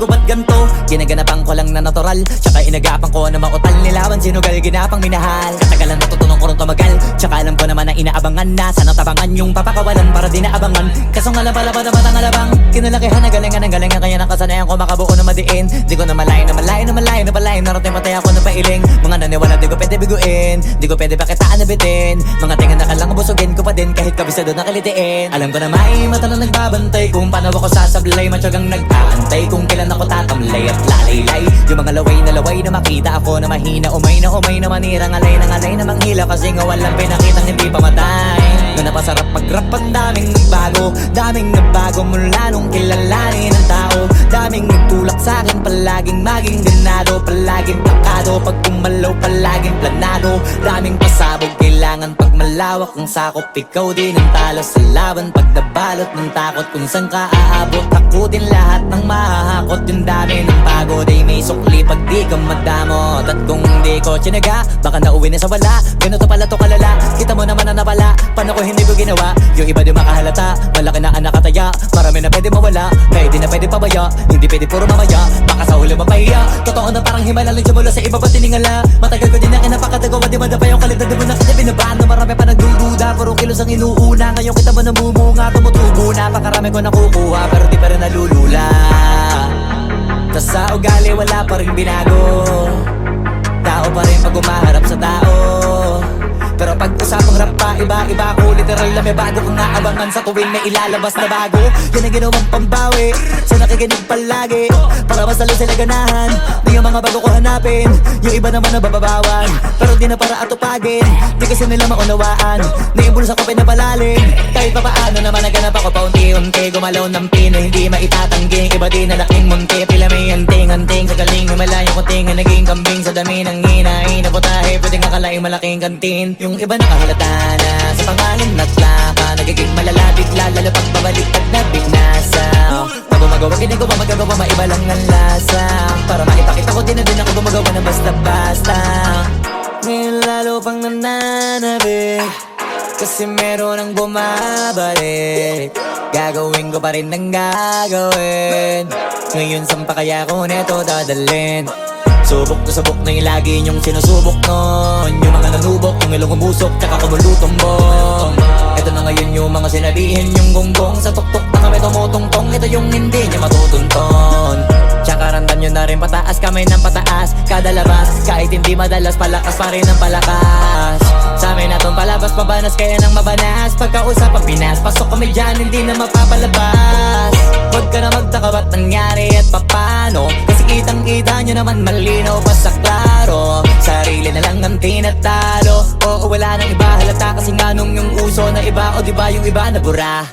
ko ba't ganto? Ginaganapan ko lang na natural, tsaka inagapan ko na mautal. Nilawan sinugal, ginapang minahal. Katagalan natutunan ko rin tumagal, tsaka alam ko naman na inaabangan na. Sana tabangan yung papakawalan para di naabangan. Kaso nga lang pala ba naman ang alabang kinalakihan na galingan ng galingan. Kaya nakasanayan ko makabuo na madiin. Di ko na malayo na malayo na malayo na malayo. Narating patay ako na pailing. Mga naniwala di ko pwede biguin, di ko pwede pakitaan na bitin. Mga tinga na kalang busugin ko pa din kahit kabisado na kalitiin. Alam ko na may mata na nagbabantay kung paano ako sasablay. Matyagang nag-aantay kung kailan ako tatamlay at lalaylay. Yung mga laway na makita ako na mahina. Umay na manirang alay na manghila. Kasi nga walang pinakitang hindi pamatay. Na napasarap mag-rap ang daming nagbago mula nung kilalanin ng tao. Daming nagtulak sa'kin, palaging maging ganado. Palaging plakado, pag kumalaw palaging planado. Daming pasabog, kailangan pag malawak ang sakop. Ikaw din ang talo sa laban, pag nabalot ng takot. Kung saan ka aabot, ako din lahat ng mahahakot. Yung dami ng pagod ay may sukli pag di ka madamot. At kung hindi ko tsinaga, baka nauwi na sa wala. Ganito pala to kalala, kita mo naman na napala. Paano ko hindi ko ginawa, yung iba di makahalata. Malaki na anak kataya, marami na pwede mawala. Kaya di na pwede pabaya, hindi pwede puro mamaya. Baka sa huli mapahiya, totoo na parang himala lang mula sa iba ba tiningala. Matagal ko din na kinapakatagawa, di madapa yung kalidad. Di mo na kita binabano, marami pa nagdududa. Puro kilos ang inuuna, ngayon kita mo namumunga. Tumutubo na, pakarami ko nakukuha, pero di pa rin nalulula. Tas sa ugali wala pa rin binago, tao pa rin pag umaharap sa tao. Pero pag usapang rap pa, iba ko. Literal na may bago kong naabangan sa tuwing may ilalabas na bago. Yan ang ginawang pambawi sa nakikinig palagi, para mas lalo sila ganahan. Di yung mga bago ko hanapin, yung iba naman nababawan. Pero di na para atupagin, di kasi nila maunawaan. Naimbulsa ko pinapalalim, kahit pa paano naman naganap ako paunti-unti. Gumalaw ng pino, hindi maitatanggi. Iba din na laking munti, pila may anting-anting. Sa galing himalayang kunting, naging kambing sa dami ng hinahin. Naputahe, pwedeng akalaing malaking kantin. Yung iba nakahalata na sa pangalan at laka. Nagiging malala bigla, lalo pag babalik at nabinasa. Pag gumagawa, ginagawa, magagawa, maiba lang ang lasa. Para maipakita ko din na din ako gumagawa na basta-basta. Ngayon lalo pang nananabik, kasi meron ang bumabalik. Gagawin ko pa rin ang gagawin. Ngayon saan pa kaya ko neto dadalhin? Subok to subok na yung lagi niyong sinusubok nun. Yung mga nanubok, yung ilong umusok, tsaka kumulutumbong. Ito na ngayon yung mga sinabihin yung gonggong. Sa tuktok na kami tumutungtong, ito yung hindi niya matutunton. Tsaka randam nyo na rin pataas, kamay ng pataas. Kada labas, kahit hindi madalas, palakas pa rin ang palakas. Sa amin natong palabas, mabanas kaya nang mabanas. Pagkausap ang Pinas, pasok kami dyan, hindi na mapapalabas. Huwag ka na magtaka ba't nangyari at papano, kasi kitang-kita nyo naman malinaw pa sa klaro. Sarili na lang ang tinatalo, oo wala nang iba halata. Kasi nga nung yung uso na iba, o diba yung iba na bura.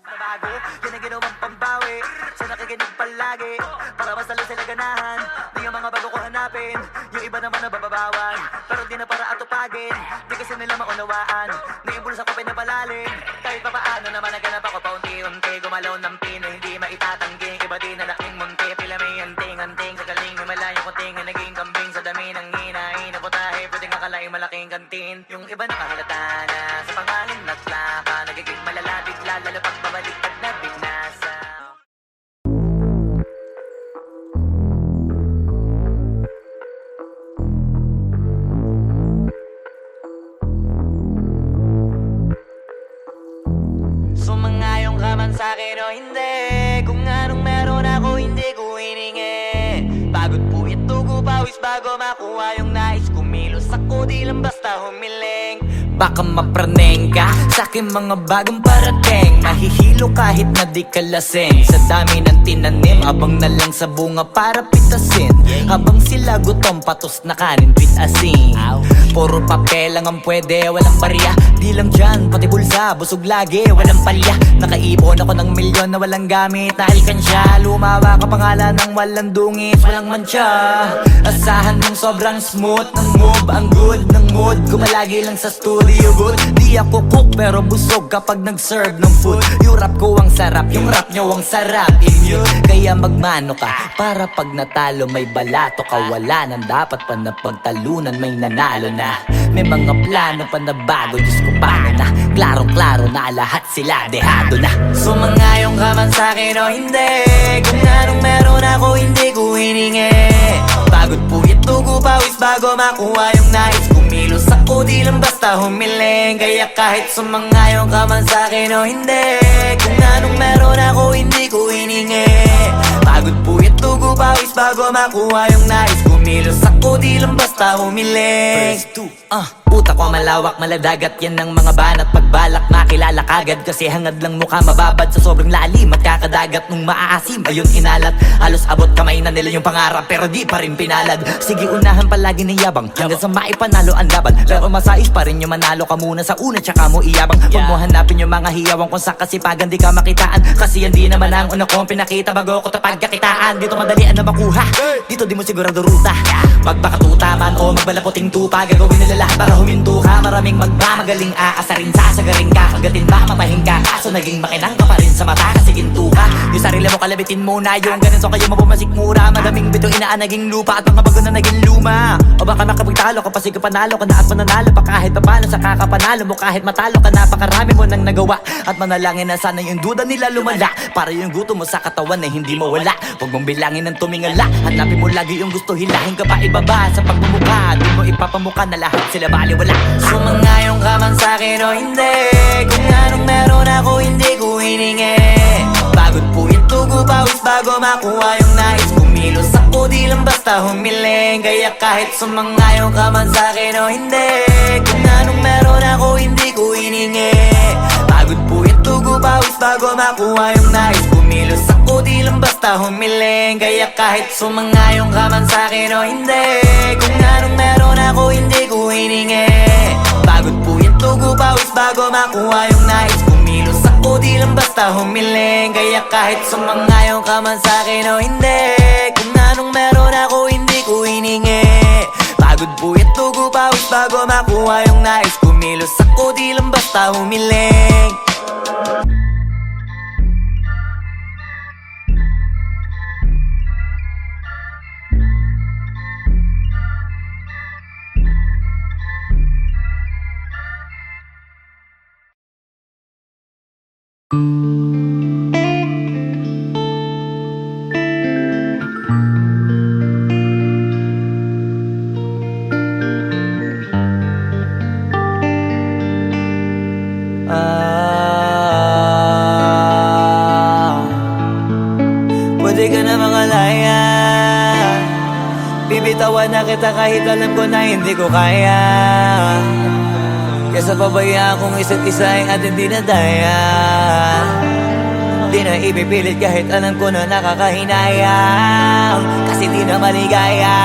Nabago, yan ang ginawang pambawi sa nakikinig palagi, para mas lalo sila ganahan. Di yung mga bago ko hanapin, yung iba naman nababawan. Pero di na para atupagin, di kasi nila maunawaan. Naimbulsa ko pinapalalim, kahit pa paano naman naganap ako paunti-unti. Gumalaw ng pino, hindi maitatanggi. Iba din na laking munti, pila may anting-anting. Sa galing himalayang kunting, naging kambing sa dami ng hinahin. Naputahe, pwedeng akalaing malaking kantin. Yung iba nakahalata na sa pangalan at laka. Nagiging malala bigla, lalo pag babalik pag nabinasa. Sumangayong ka man sa'kin o hindi, kung anong meron ako hindi ko hiningi. Pagod po ito ko pawis bago makuha yung nais. Kumilos ako di lang basta humiling. Baka mapraneng ka sa'kin mga bagong parating. Mahihilo kahit na di ka lasing. Sa dami ng tinanim, abang na lang sa bunga para pitasin. Habang sila gutom, patos na kanin, pitasin. Puro papel lang ang pwede, walang barya. Di lang dyan, pati bulsa, busog lagi, walang palya. Nakaipon ako ng milyon na walang gamit na alkansya. Lumawa ka pangalan ng walang dungis, walang mancha. Asahan mong sobrang smooth ng move, ang good ng mood. Gumalagi lang sa studio booth. Di ako cook pero busog kapag nag-serve ng food. Yung rap ko ang sarap, yung rap nyo ang sarap. Immune, kaya magmano ka para pag natalo may balato ka. Wala nang dapat pa na pagtalunan, may nanalo na na may mga plano pa na bago. Diyos ko paano na, klarong-klaro na lahat sila dehado na. Sumangayong ka man sa'kin o hindi, kung anong meron ako hindi ko hiningi. Pagod puyat dugo pawis bago makuha yung nais. Kumilos ako di lang basta humiling. Kaya kahit sumangayong ka man sa'kin o hindi, kung anong meron ako hindi ko hiningi. Pagod puyat dugo pawis bago makuha yung nais. Kumilos ako di lang basta humiling. Utak ko malawak, maladagat yan ng mga banat. Pagbalak makilala kagad kasi hangad lang mukha mababad sa sobrang lalim at kakadagat nung maaasim. Ayun inalat, halos abot kamay na nila yung pangarap pero di pa rin pinalad. Sige unahan palagi ng yabang hanggang sa maipanalo ang laban. Pero masais pa rin yung manalo ka muna sa una tsaka mo iyabang. Huwag mo hanapin yung mga hiyawang kung sa kasipagan di ka makitaan. Kasi yan di naman ang una kong pinakita bago ko tapagkakitaan. Dito madalian na makuha, dito di mo sigurado ruta. Magbakatuta man o magbalaputing tupa, gagawin nila lahat para huminto ka. Maraming magmamagaling aasarin, sasagaring ka, kagatin ba mapahing ka. Kaso naging makinang ka pa rin sa mata kasi ginto ka. Yung sarili mo kalabitin muna, yung ganun so kayo mapumasik mura. Madaming bito inaan naging lupa at mga bago na naging luma. O baka makapagtalo ka pa sige panalo ka na at mananalo pa kahit papano sa kakapanalo mo. Kahit matalo ka napakarami mo nang nagawa at manalangin na sana yung duda nila lumala para yung gutom mo sa katawan na hindi mawala. Huwag mong bilangin ng tumingala, hanapin mo lagi yung gusto, hilahin ka pa ibaba sa pagmumukha. Di mo ipapamuka na lahat sila baliwala. Sumangayong ka man sa'kin o hindi, kung anong meron ako hindi ko hiningi. Pagod puyat dugo pawis bago makuha yung nais. Kumilos ako di lang basta humiling. Kaya kahit sumangayong ka man sa'kin o hindi, kung anong meron ako hindi ko hiningi. Pagod puyat dugo pawis bago makuha yung nais. Kumilos ako di lang basta humiling. Kaya kahit sumangayong ka man sa'kin o hindi, kung anong meron ako hindi ko hiningi. Pagod puyat dugo pawis bago makuha yung nais. Kumilos ako di lang basta humiling. Kaya kahit sumangayong ka man sa'kin o hindi, kung anong meron ako hindi ko hiningi. Pagod puyat dugo pawis bago makuha yung nais. Kumilos ako di lang basta humiling. Pwede ka na mangalaya, bibitawan na kita kahit alam ko na hindi ko kaya. Kesa pabayaan kung isa't isa ay ating dinadaya. Di na ipipilit kahit alam ko na nakakahinayang, kasi di na maligaya.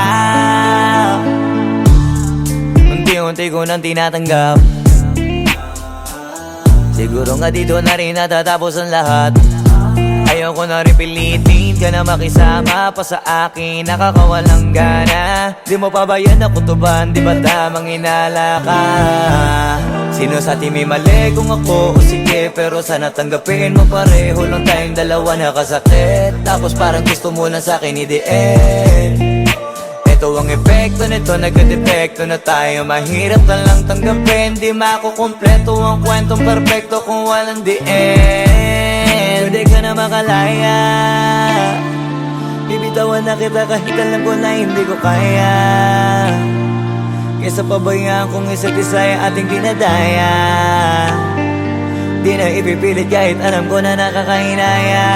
Unti-unti ko nang tinatanggap, siguro nga dito na rin natatapos ang lahat. Ayaw ko na rin pilitin ka na makisama pa sa akin, nakakawalang gana. Di mo pa ba yan nakutuban, di ba tamang inala ka? Sino sa atin may mali kung ako o sige, pero sana tanggapin mo pareho lang tayong dalawa nakasakit. Tapos parang gusto mo na sa akin i-end. Ito ang epekto nito, nagka-depekto na tayo. Mahirap na lang tanggapin, di makukumpleto ang kwentong perfecto kung walang the end. Pwede ka na makalaya, bibitawan na kita kahit alam ko na hindi ko kaya. Kesa pabayaan kung isa't isa ay ating dinadaya. Di na ipipilit kahit alam ko na nakakahinaya,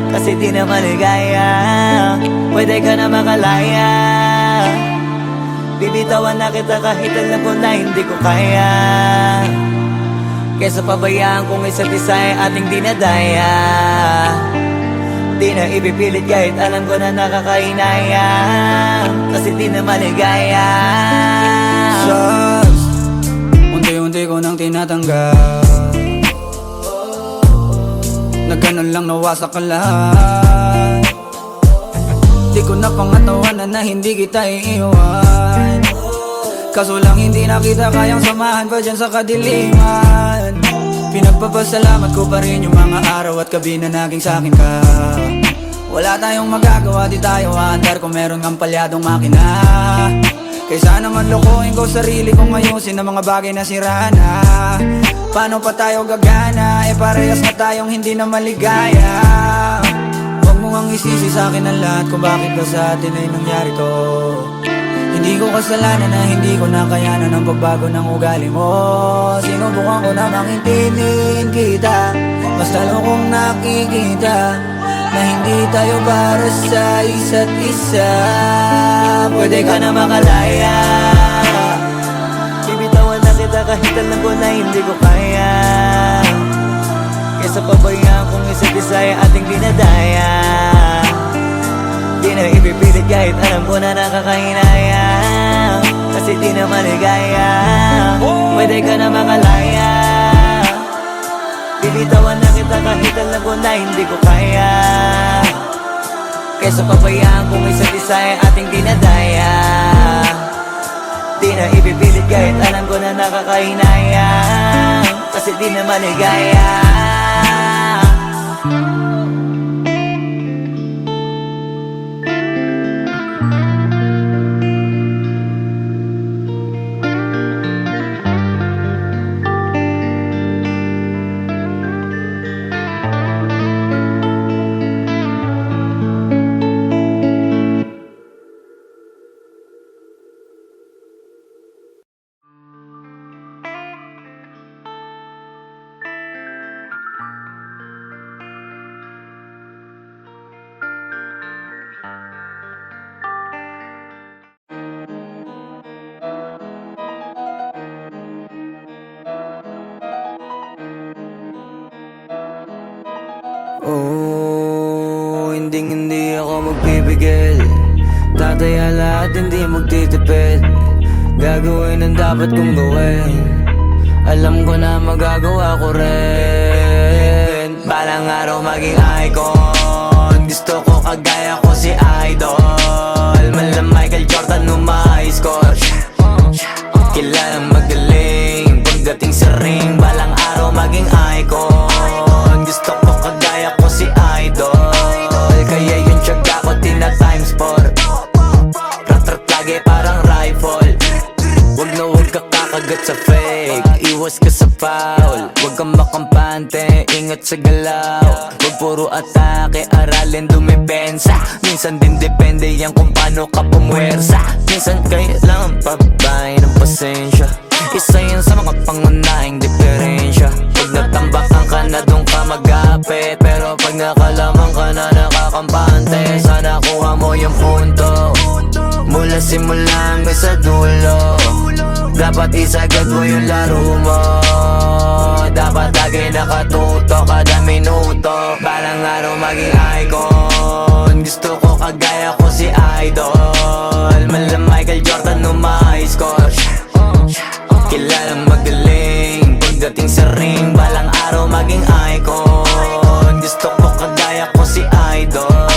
kasi di na maligaya. Pwede ka na makalaya, bibitawan na kita kahit alam ko na hindi ko kaya. Kesa pabayaan kung isa't isa ay ating dinadaya. Di na ipipilit kahit alam ko na nakakahinaya, kasi di na maligaya. Just unti-unti ko nang tinatanggap, na ganun lang nawasak ka lahat. Di ko na pangatawanan na hindi kita iiwan, kaso lang hindi na kita kayang samahan pa dyan sa kadiliman. Pinagpapasalamat ko pa rin yung mga araw at gabi na naging sa'kin ka. Wala tayong magagawa, di tayo aandar kung meron kang palyadong makina. Kaysa naman lokohin ko sarili kong ayusin ang mga bagay na sira na. Paano pa tayo gagana? Parehas na tayong hindi na maligaya. Huwag mo ngang isisi sa akin ang lahat kung bakit ba sa atin ay nangyari to. Hindi ko kasalanan na hindi ko nakayanan ang pagbago ng ugali mo. Sinubukan ko namang intindihin kita, basta lang kong nakikita na hindi tayo para sa isa't isa. Pwede ka na makalaya, bibitawan na kita kahit alam ko na hindi ko kaya. Kesa pabayaan kong isa't isa ay ating dinadaya. Di na ipipilit kahit alam ko na nakakahinayang, kasi di na maligaya. Pwede ka na makalaya, bibitawan na kita kahit alam ko na hindi ko kaya. Kesa pabayaan kung isa't isa ay ating dinadaya. Di na ipipilit kahit alam ko na nakakahinayang, kasi di na maligaya. Oh, hindi ako magpipigil. Tataya lahat, hindi magtitipid. Gagawin ang dapat kong gawin. Alam ko na magagawa ko rin. Balang araw maging icon. Gusto ko kagaya ko si Idol. Malam Michael Jordan nung ma-high score. Kilalang magaling pagdating sa ring. Balang araw maging icon. Gusto ko kagaya ko si Idol. Kaya yung tiyaga ko tina-times 4. Rat-rat lagi parang rifle. Wag na wag ka kakagat sa fake. Iwas ka sa foul. Wag kang makampante, ingat sa galaw. Wag puro atake, aralin dumipensa. Minsan din depende yan kung paano ka pumwersa. Minsan kailangan pabay ng pasensya. Isa yan sa mga pangunahing diferensya. Pag natambakan ka na doon ka mag-apit, pero pag nakalaman ka na nakakampante, sana kuha mo yung punto. Mula simula hanggang sa dulo, dapat isagad mo yung laro mo. Dapat lagi nakatuto kada minuto. Balang araw maging icon. Gusto ko kagaya ko si Idol. Malam Michael Jordan nung ma-high score. Kilalang magaling pagdating sa ring. Balang araw maging icon. Gusto ko kagaya ko si Idol.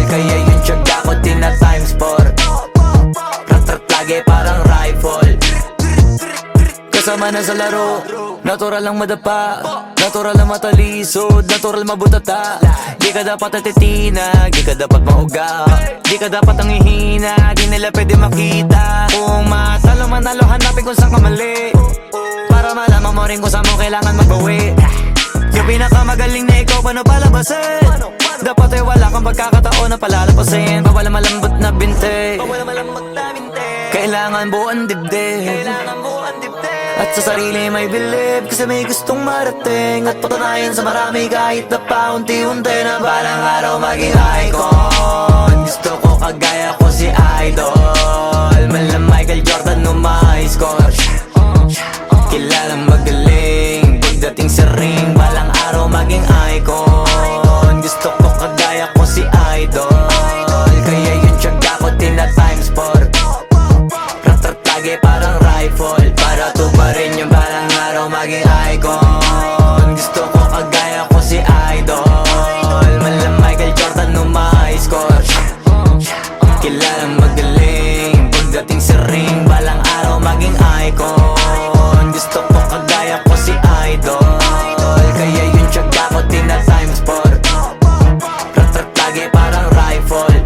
Kaya yung tiyaga ko tina-times 4. Rat-rat lagi parang rifle. Kasama na sa laro, natural lang madapa, natural lang matalisod, natural mabutata. Di ka dapat atitina, di ka dapat mauga, di ka dapat ang ihina, di nila pwede makita. Kung matalo manalo, hanapin kung saan ka mali, para malaman mo rin kung saan mo kailangan magbawi. Yung pinakamagaling na ikaw, paano palabasin? Dapat ay wala kang pagkakataon na palalapasin. Bawal malambot na binte, kailangan buuan dibdib. At sa sarili may believe, kasi may gustong marating. At patunayan sa marami kahit na paunti-unti, na balang araw maging icon. Gusto ko kagaya ko si Idol. Malam Michael Jordan nung ma-high score. Kilalang magaling pagdating sa ring. Balang araw maging icon. Gusto ko kagaya ko si Idol. Kaya yung tiyaga ko tina-times 4. Rat-rat lagi parang rifle. Para tuparin yung balang araw maging icon. Gusto ko kagaya ko si Idol. Malam Michael Jordan nung ma-high score. Kilalang magaling pagdating sa ring. Balang araw maging icon. Gusto ko kagaya ko si Idol. Kaya yung tiyaga ko tina-times 4. Rat-rat lagi parang rifle.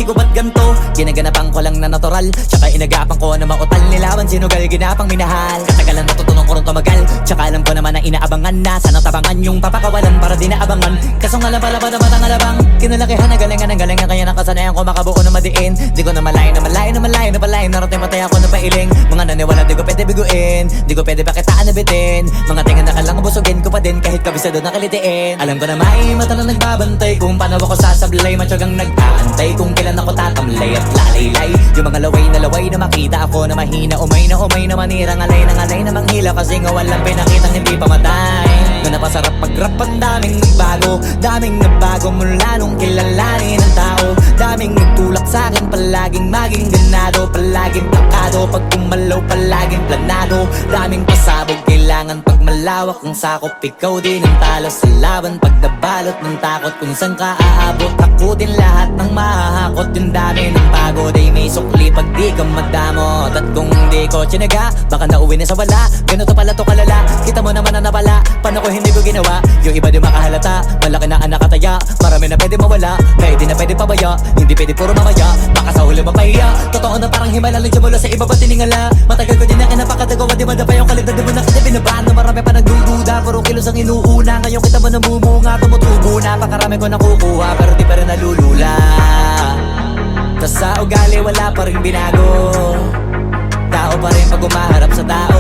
isip ko ba't ganto? Ginaganapan ko lang na natural, tsaka inagapan ko na mautal nilawan, sinugal ginapang minahal. Katagalan natutunan ko rin tumagal, tsaka alam ko naman na inaabangan na sana tabangan yung papakawalan para di naabangan. Kaso nga lang pala ba naman ang alabang kinalakihan na galingan ng galingan, kaya nakasanayan ko makabuo na madiin. Di ko na malayo na malayo na malayo na palayo, narating matay ako na pailing. Mga naniwala di ko pwede biguin, di ko pwede pakitaan na bitin. Mga tinga na kalang busugin ko pa din kahit kabisado na kalitiin. Alam ko na may mata na nagbabantay kung paano ako sasablay, matyagang nag-aantay kung kailan ako tatamlay at lalaylay. Yung mga laway na makita ako na mahina, umay na manira, ngalay na manghila, kasi nga walang pinakitang hindi pamatay. Na napasarap pag-rap, ang daming nagbago mula nung kilalanin ang tao. Daming nagtulak sa'kin, palaging maging ganado, palaging takado, pag kumalaw palaging planado. Daming pasabog, kailangan pag malawak ang sakop, ikaw din ang talo sa laban. Pag nabalot ng takot kung saan ka aabot, ako din lahat ng mahahakot. Yung dami ng pagod ay may sukli pag di ka madamot. At kung di ko tsinaga, baka nauwi na sa wala. Ganito pala to kalala, kita mo naman na napala. Paano ko hindi ko ginawa? Yung iba di makahalata, malaki na anak kataya. Marami na pwede mawala, kaya di na pwede pabaya. Hindi pwede puro mamaya, baka sa huli mapahiya. Totoo na parang himala lang siya mula sa iba ba tiningala. Matagal ko din na kinapakatagawa, di madapa yung kalibdad, di mo na kita binabaan. Na marami pa nagdududa, puro kilos ang inuuna. Ngayon kita mo namumunga, tumutubo na. Pakarami ko nakukuha, pero di pa rin nalulula. Tas sa ugali wala pa rin binago, tao pa rin pag umaharap sa tao.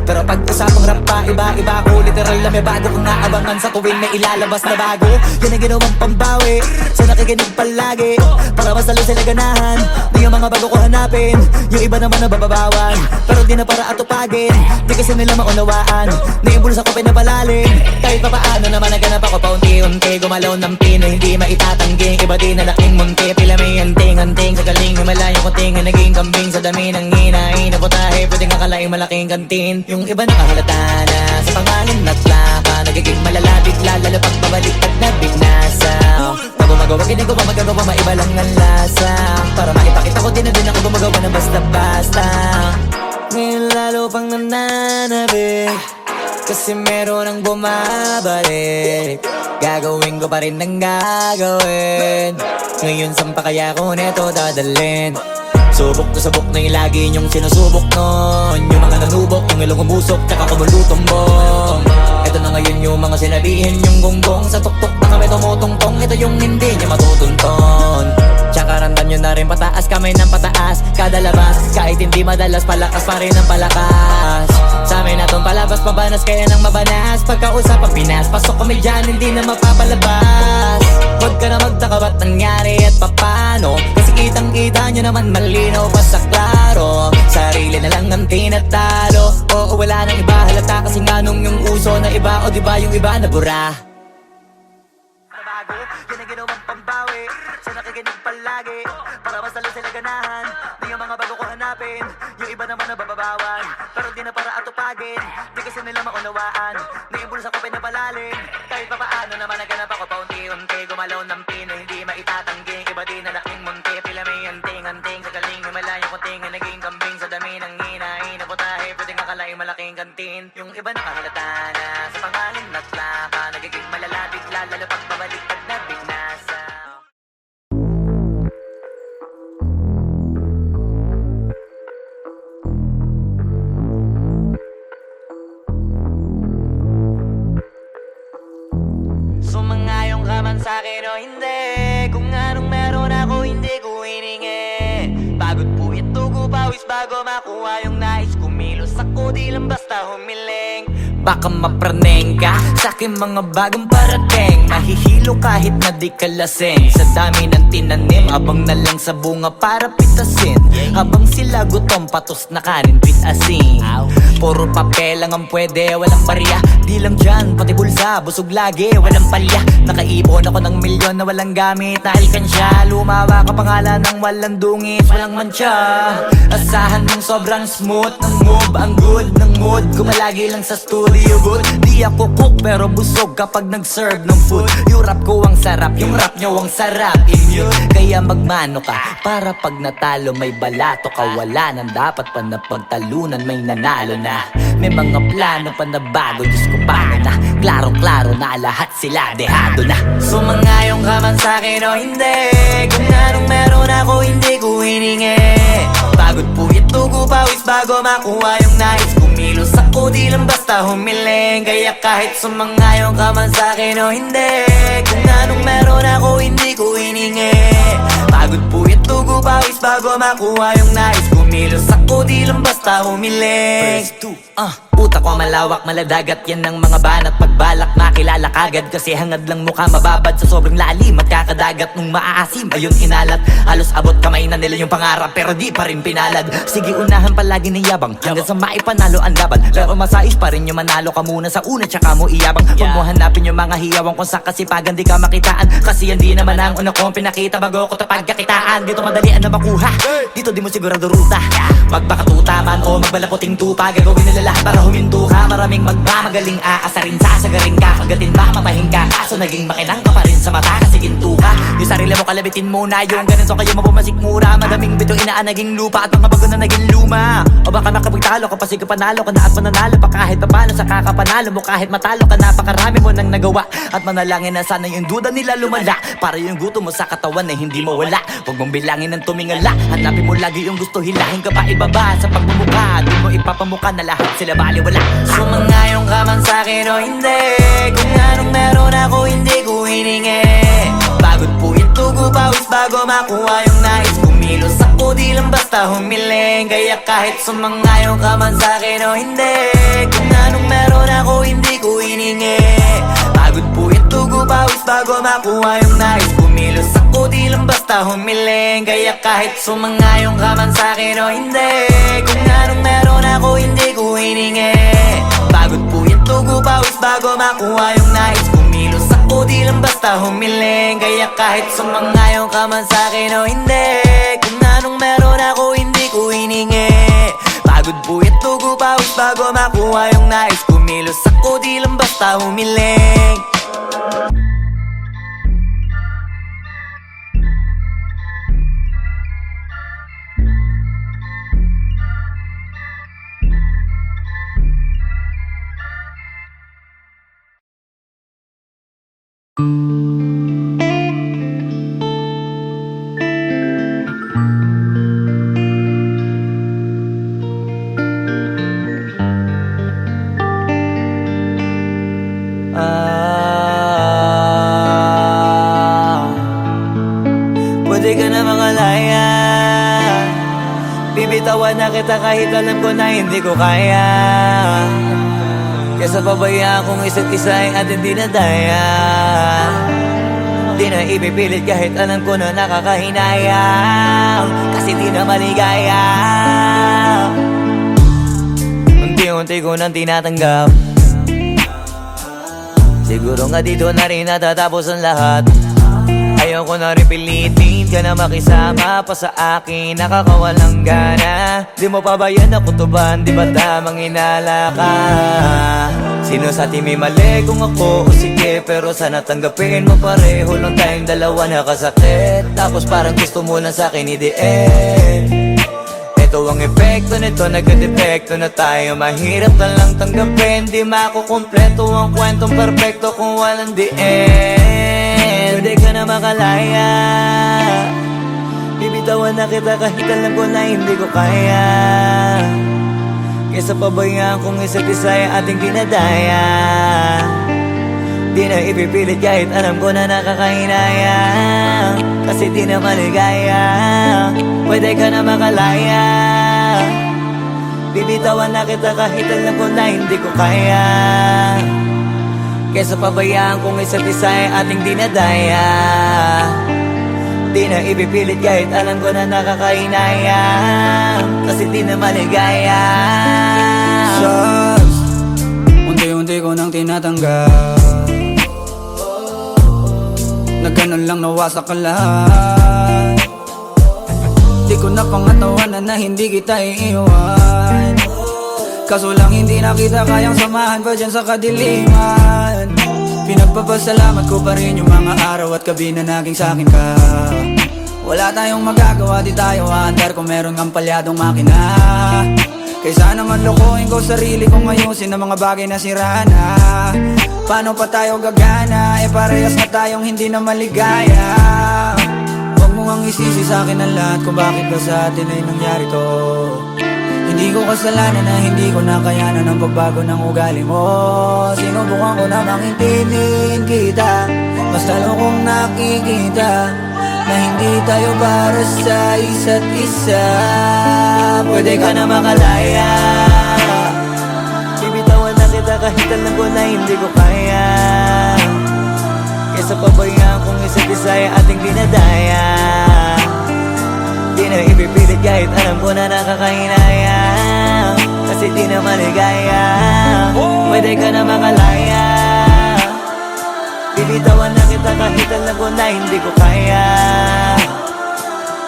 Pero pag usapang rap pa, iba-iba ko. Literal na may bago kong naabangan sa tuwing may ilalabas na bago. Yan ang ginawang pambawi sa nakikinig palagi, para mas lalo sila ganahan na yung mga bago ko hanapin. Yung iba naman nababawan, pero di na para atupagin. Di kasi nila maunawaan na yung bulsa ko pinapalalim. Kahit pa paano naman naganap ako paunti-unti, gumalaw ng pino, hindi maitatanggi. Iba di na laking munti, pila may anting-anting. Sa galing himalayo ko tinga, naging kambing sa dami ng hinahin. Naputahe, pwedeng akalaing malaking kantin. Yung iba nakahalata na sa pangalan at laka, nagiging malala bigla, lalo pag pabaliktad na bignasa. Pag gumagawa, ginagawa, magagawa, maiba lang ang lasa. Para maipakita ko din na din ako gumagawa ng basta-basta. Ngayon lalo pang nananabik, kasi meron ang bumabalik. Gagawin ko pa rin ang gagawin. Ngayon saan pa kaya ko neto dadalhin? Subok na yung lagi niyong sinusubok nun. Yung mga nanubok, yung ilong umusok, tsaka kumutumbong. Ito na ngayon yung mga sinabihin yung gonggong. Sa tuktok na kami tumutungtong, ito yung hindi niya matutunton. Tsaka ramdam nyo na rin pataas, kamay ng pataas kada labas, kahit hindi madalas, palakas pa rin ang palakas. Sa amin na tong palabas, pabanas, kaya nang mabanas. Pagkausap ang Pinas, pasok kami dyan, hindi na mapapalabas. Huwag ka na magtaka ba't nangyari at papano, kasi kitang-kita nyo naman malinaw pa sa klaro. Sarili na lang ang tinatalo, oo wala nang iba halata, kasi nga nung yung uso na iba, o diba yung iba na bura. Nabago, yan ang ginawang pambawi sa nakikinig palagi, para mas lalo sila ganahan na yung mga bago ko hanapin. Yung iba naman nababawan, pero di na para atupagin. Di kasi nila maunawaan na yung bulsa ko pinapalalim. Kahit pa paano naman naganap ako paunti-unti, gumalaw ng pino, hindi maitatanggi. Iba di na laking munti, pila may anting-anting. Sa galing himalayo ko tinga, naging kambing sa dami ng hinahin. Naputahe, pwedeng akalaing malaking kantin. Yung iba nakahalata na sa pangalan at laka, nagiging malala bigla, lalo pag babaliktad na bignasa. Sumangayong ka man sa'kin o hindi, kung anong meron ako hindi ko hiningi. Pagod po ito ko pawis bago makuha yung nais, kumilos ako di lang basta humiling. Baka mapraneng ka sa'king mga bagong parating, mahihilo kahit na di ka lasing. Sa dami ng tinanim, abang na lang sa bunga para pitasin. Habang sila gutom, patos na kanin, pitasin. Puro papel lang ang pwede, walang barya. Di lang dyan, pati bulsa, busog lagi, walang palya. Nakaipon ako ng milyon na walang gamit na alkansya. Lumawa ka pangalan ng walang dungis, walang mancha. Asahan mong sobrang smooth ng move, ang good ng mood, kumalagi lang sa stood. liubot. Di ako cook pero busog kapag nag-serve ng food. Yung rap ko ang sarap, yung rap nyo ang sarap, immune. Kaya magmano ka para pag natalo may balato ka. Wala nang dapat pa na pagtalunan, may nanalo na. May mga plano pa na bago, Diyos ko paano na. Klarong-klaro na lahat sila dehado na. Sumangayong ka man sa'kin o hindi, kung anong meron ako hindi ko hiningi. Pagod puyat tugo pawis bago makuha yung nais. Kumilos ako di lang basta humiling. Kaya kahit sumangayong ka man sa'kin o hindi, kung anong meron ako hindi ko hiningi. Pagod puyat tugo pawis bago makuha yung nais. Kumilos ako di lang basta humiling. Utak ko malawak, maladagat yan ng mga banat. Pagbalak makilala kagad kasi hangad lang mukha mababad sa sobrang lalim at kakadagat nung maaasim. Ayun inalat, halos abot kamay na nila yung pangarap pero di pa rin pinalad. Sige unahan palagi ng yabang hanggang sa maipanalo ang laban. Pero masais pa rin yung manalo ka muna sa una tsaka mo iyabang. Huwag mo hanapin yung mga hiyawang kung sa kasipagan di ka makitaan. Kasi yan di naman ang una kong pinakita bago ko tapagkakitaan. Dito madalian na makuha, dito di mo sigurado ruta. Magbakatuta man o magbalaputing tupa, gagawin nila lahat para huminto ka. Maraming magmamagaling aasarin, sasagarin ka, kagatin ba mapahing ka. Kaso naging makinang ka pa rin sa mata kasi ginto ka. Yung sarili mo kalabitin muna, yung ganun so kayo mapumasik mura. Madaming bito inaan naging lupa at mga bago na naging luma. O baka makapagtalo ka pa sige panalo ka na at mananalo pa kahit papalo sa kakapanalo mo. Kahit matalo ka napakarami mo nang nagawa at manalangin na sana yung duda nila lumala. Para yung gutom mo sa katawan na hindi mawala. Huwag mong bilangin ng tumingala, hanapin mo lagi yung gusto, hilahin ka pa ibaba sa pagmumukha. Di mo ipapamuka na lahat sila baliwala. Sumangayong ka man sa'kin o hindi, kung anong meron ako hindi ko hiningi. Pagod puyat tugo pawis bago makuha yung nais. Kumilos ako di lang basta humiling. Kaya kahit sumangayong ka man sa'kin o hindi, kung anong meron ako hindi ko hiningi. Pagod puyat tugo pawis bago makuha yung nais. Kumilos ako di lang basta humiling. Kaya kahit sumangayong ka man sa'kin o hindi, kung anong meron ako hindi ko hiningi. Pagod puyat tugo pawis bago makuha yung nais. Kumilos ako di lang basta humiling. Kaya kahit sumangayong ka man sa'kin o hindi, kung anong meron ako hindi ko hiningi. Pagod puyat tugo pawis bago makuha yung nais. Kumilos ako di lang basta humiling. Pwede ka na mangalaya, bibitawan na kita kahit alam ko na hindi ko kaya. Kesa pabayaan kung isa't isa ay ating dinadaya. Di na ipipilit kahit alam ko na nakakahinayang, kasi di na maligaya. Unti-unti ko nang tinatanggap, siguro nga dito na rin natatapos ang lahat. Ayoko na rin pilitin ka na makisama pa sa akin, nakakawalang gana. Di mo pa ba yan nakutuban, di ba tamang inala ka? Sino sa atin may mali kung ako o sige, pero sana tanggapin mo pareho lang tayong dalawa nakasakit. Tapos parang gusto mo lang sa'kin i-end. Ito ang epekto nito, nagka-depekto na tayo. Mahirap na lang tanggapin, di makukumpleto ang kwentong perfecto kung walang the end. Pwede ka na makalaya, bibitawan na kita kahit alam ko na hindi ko kaya. Kesa pabayaan kung isa't isa ay ating dinadaya. Di na ipipilit kahit alam ko na nakakahinaya, kasi di na maligaya. Pwede ka na makalaya, bibitawan na kita kahit alam ko na hindi ko kaya. Kesa pabayaan kung isa't isa ay ating dinadaya. Di na ipipilit kahit alam ko na nakakahinaya, kasi di na maligaya. Shots, unti-unti ko nang tinatanggap, na ganun lang nawasak ka lahat. Di ko na pangatawanan na hindi kita iiwan, Kaso lang hindi na kita kayang samahan pa dyan sa kadiliman. Pinagpapasalamat ko pa rin yung mga araw at gabi na naging sa'kin ka. Wala tayong magagawa, di tayo aandar kung meron kang palyadong makina. Kaysa naman lokohin ko sarili kong ayusin ang mga bagay na sira na. Paano pa tayo gagana, parehas na tayong hindi na maligaya. Huwag mo ngang isisi sa'kin ang lahat kung bakit ba sa atin ay nangyari to. Hindi ko kasalanan na hindi ko nakayanan ang pagbago ng ugali mo. Sinubukan ko namang intindihin kita, mas lalo kong nakikita na hindi tayo para sa isa't isa. Pwede ka na makalaya, bibitawan na kita kahit alam ko na hindi ko kaya. Kesa pabayaan kung isa't isa ay ating dinadaya. Di na ipipilit kahit alam ko na nakakahinayang, kasi di na maligaya. Pwede ka na makalaya, bibitawan na kita kahit alam ko na hindi ko kaya.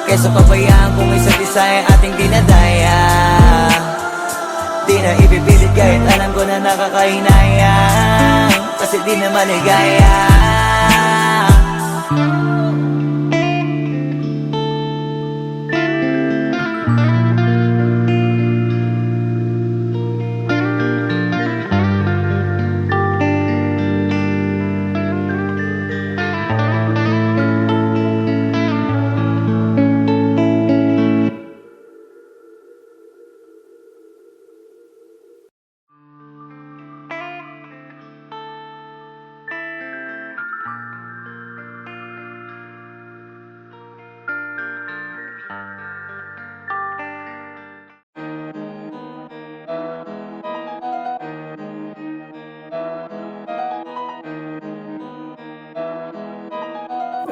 Kesa pabayaan kung isa't isa ay ating dinadaya. Di na ipipilit kahit alam ko na nakakahinayang, kasi di na maligaya.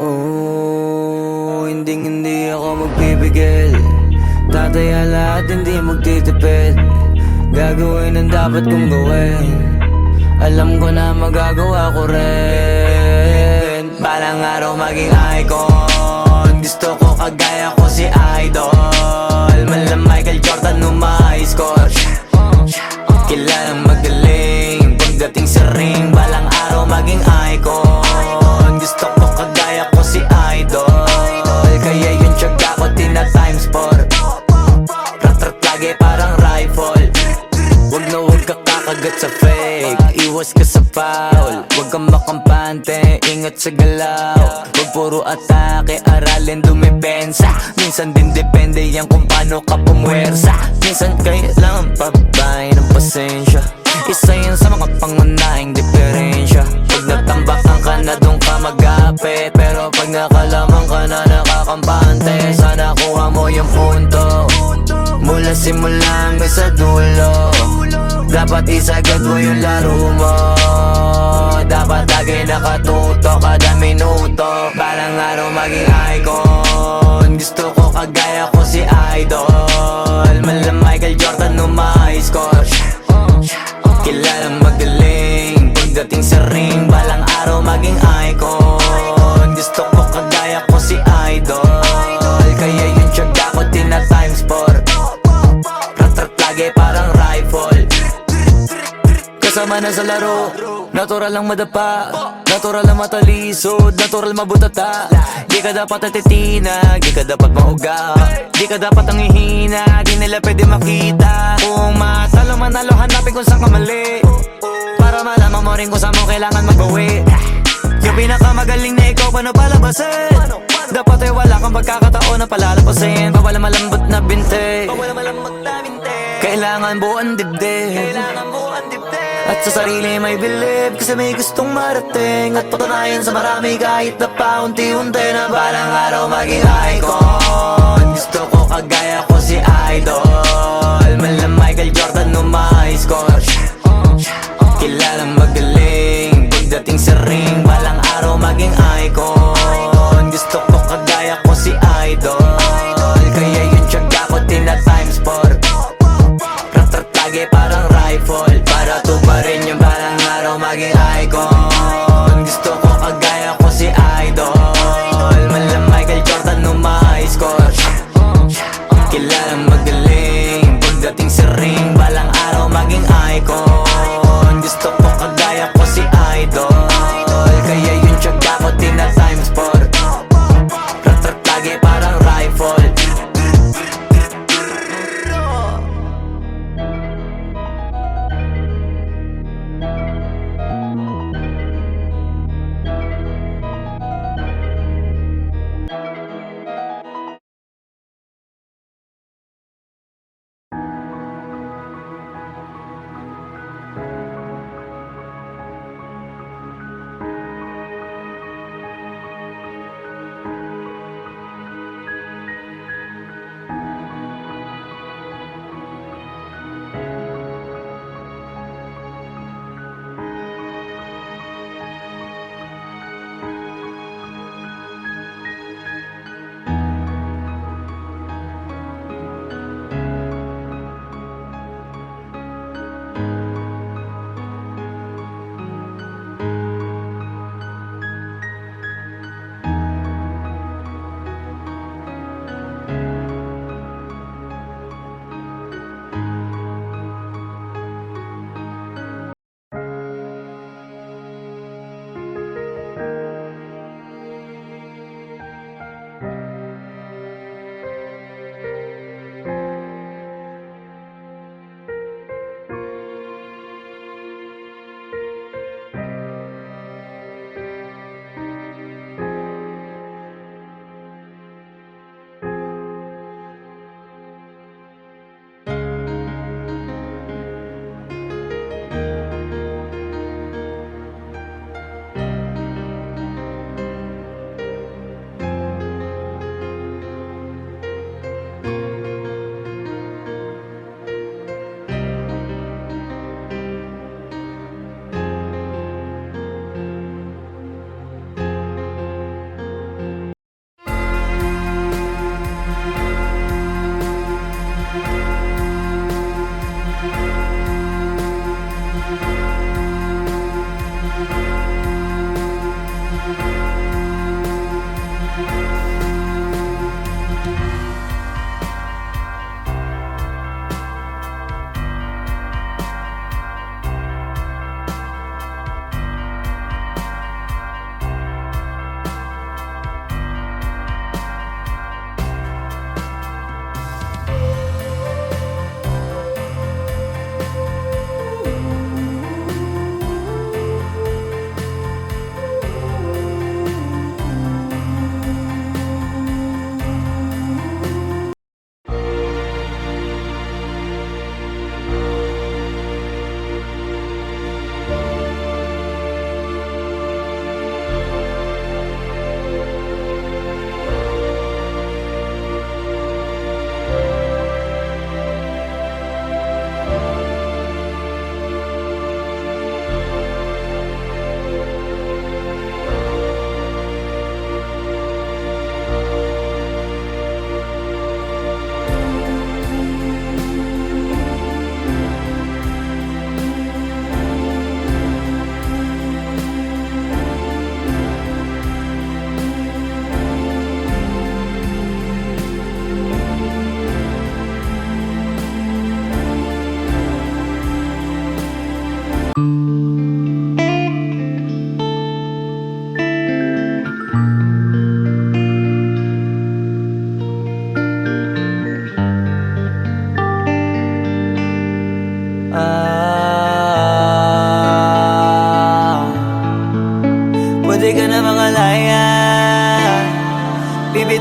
Oh, hindi ako magpipigil. Tataya lahat, hindi magtitipid. Gagawin ang dapat kong gawin. Alam ko na magagawa ko rin. Balang araw maging icon. Gusto ko kagaya ko si Idol. Malam Michael Jordan score. Kilalang magaling pagdating sa ring. Balang araw maging icon. Gusto ko kagaya ko si Idol. Kaya yung tiyaga ko tina-times 4. Rat-rat lagi parang rifle. Wag na wag ka kakagat sa fake. Iwas ka sa foul. Wag kang makampante, ingat sa galaw. Wag puro atake, aralin dumipensa. Minsan din depende yan kung paano ka pumwersa. Minsan kailangan pabay ng pasensya. Isa yan sa mga pangunahing diferensya. Pag natambakan ka na doon ka magapit, pero pag nakalaman ka na nakakampante, sana kuha mo yung punto. Mula simula hanggang sa dulo, dapat isagad mo yung laro mo. Dapat lagi nakatuto kada minuto. Balang araw maging icon. Gusto ko kagaya ko si Idol. Malam Michael Jordan score. Kilalang magaling pagdating sa ring. Balang araw maging icon. Gusto ko kagaya ko si Idol. Kaya yung tiyaga ko tina-times 4. Rat-rat lagi parang rifle. Kasama na sa laro, natural lang madapa, natural lang matalisod, natural mabutata. Di ka dapat atitina, di ka dapat mauga, di ka dapat ang ihina, di nila pwede makita. Kung matalo manalo, hanapin kung saan ka mali, para malaman mo rin kung saan mo kailangan magbawi. Yung pinakamagaling na ikaw, paano palabasin? Dapat ay wala kang pagkakataon na palalapasin. Bawal malambot na binte, kailangan buuan dibdib. At sa sarili may believe, kasi may gustong marating. At patunayan sa marami kahit na paunti-unti, na balang araw maging icon. Gusto ko kagaya ko si Idol. Malam Michael Jordan score. Kilalang magaling pagdating sa ring. Balang araw maging icon. Gusto ko kagaya ko si Idol. Kaya yung tiyaga ko tina-times 4. Rat-rat lagi parang rifle. Para tuparin yung balang araw maging icon. Gusto ko kagaya ko si Idol. Malam Michael Jordan score. Kilalang magaling pagdating sa ring. Balang araw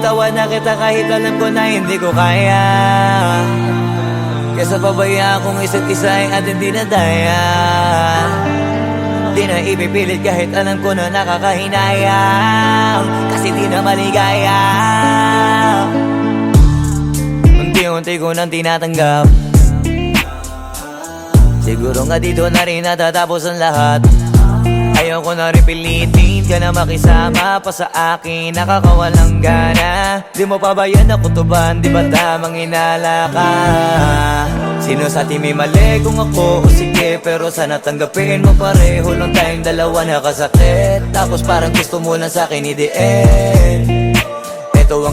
Binibitawan na kita kahit alam ko na hindi ko kaya. Kesa pabayaan kong isa't isa ay ating dinadaya. Di na ipipilit kahit alam ko na nakakahinayang, kasi di na maligaya. Unti-unti ko nang tinatanggap, siguro nga dito na rin natatapos ang lahat. Ayoko na rin pilitin ka na makisama pa sa akin, nakakawalang gana. Di mo pa ba yan nakutuban, di ba tamang inala ka? Sino sa atin may mali kung ako o sige, pero sana tanggapin mo pareho lang tayong dalawa nakasakit. Tapos parang gusto mo lang sa akin i-the end. Ito ang